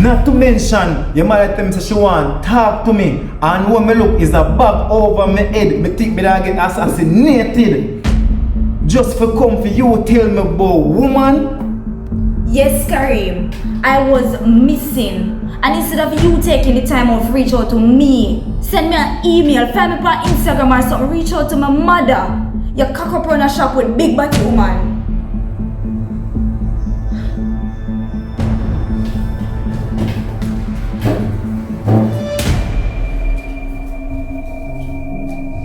Not to mention, your mother tell me say she want talk to me, and when me look is a bag over my head. Me think me da get assassinated. Just for come for you tell me about woman? Yes, Karim, I was missing. And instead of you taking the time out to reach out to me, send me an email, find me on Instagram or something, reach out to my mother. You cock up on a shop with big body woman.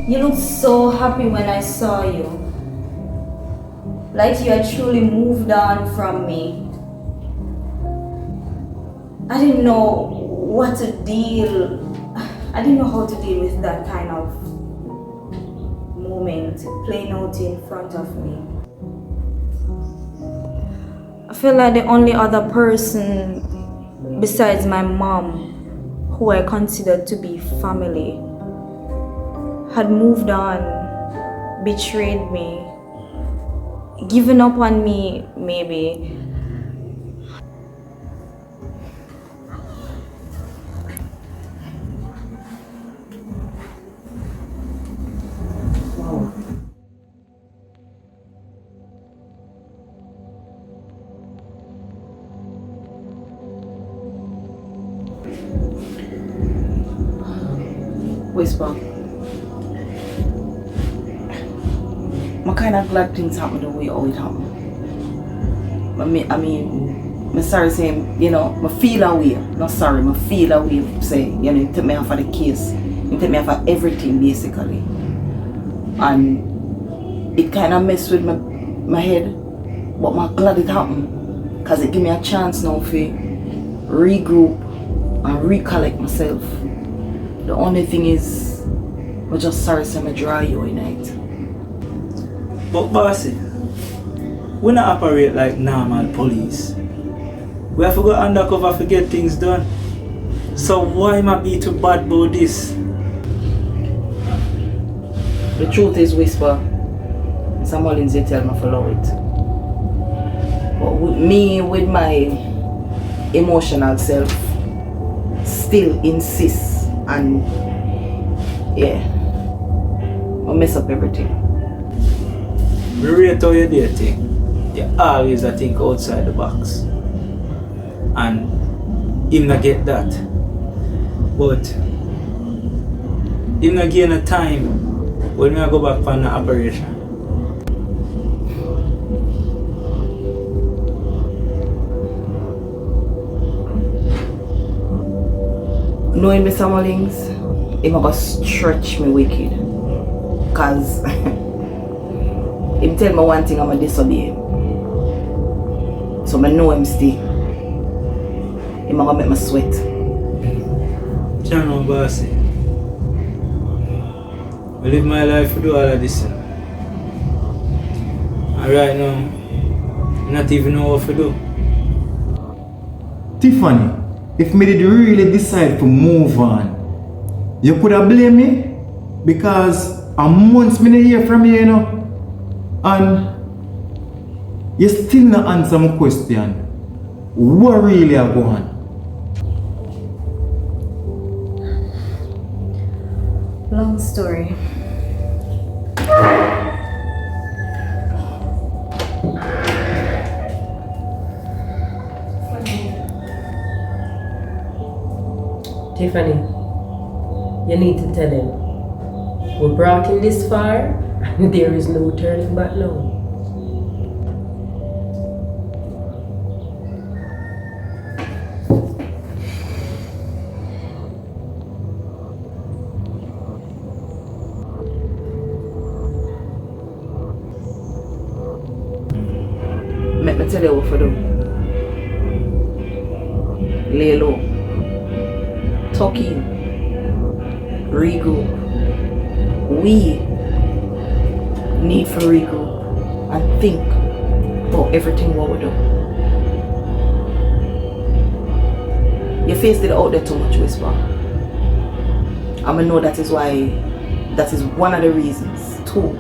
You looked so happy when I saw you. Like you had truly moved on from me. I didn't know what to deal. I didn't know how to deal with that kind of moment playing out in front of me. I feel like the only other person besides my mom who I considered to be family had moved on, betrayed me, given up on me, maybe. Wow. Whisper. I'm kind of glad things happen the way all it happened. I mean, I'm sorry saying, you know, I feel away. Not sorry, I feel away saying, you know, you take me off of the case. You take me off of everything basically. And it kind of messed with my head. But I'm glad it happened. Because it gave me a chance now to regroup and recollect myself. The only thing is, I'm just sorry saying I draw you in night. But bossy, we not operate like normal police. We have to go undercover to get things done. So why am I be too bad about this? The truth is, Whisper, some Mullins they tell me follow it. But with my emotional self, still insists and yeah, I mess up everything. We rate how you do your thing. You always a think outside the box. And him not get that. But him not gain a time when we go back from the operation. Knowing Mr. Mullins, he gonna stretch me wicked. Cause him tell me one thing, I'ma disobey him. So I know him still. Him gonna make me sweat. Channel bossy. I live my life to do all of this. And right now, I not even know what to do. Tiffany, if me did really decide to move on, you could have blamed me because a month me not hear from you, you know, and you still not answer my question. What really are going on? Long story. Tiffany, you need to tell him we're brought him this far and there is no turning back now. Let me tell you what to do. Lay low. Talk in. Regroup. We need to regroup and think about everything what we do. Your face did out there too much, Whisper. I know that is one of the reasons too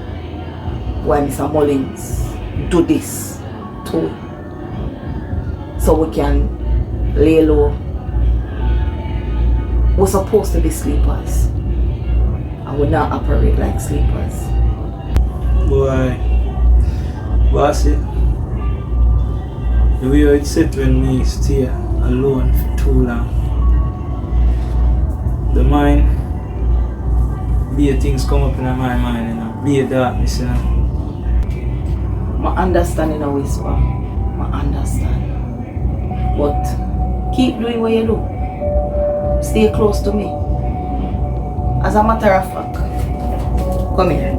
why Mr. Mullins do this too. So we can lay low we're supposed to be sleepers. I would not operate like sleepers. Boy, bossy, the way it sit when me stay alone for too long. The mind, be things come up in my mind, you know, be a darkness, you know. I understand in a whisper. I understand. But keep doing what you do. Stay close to me. As a matter of fact, come here.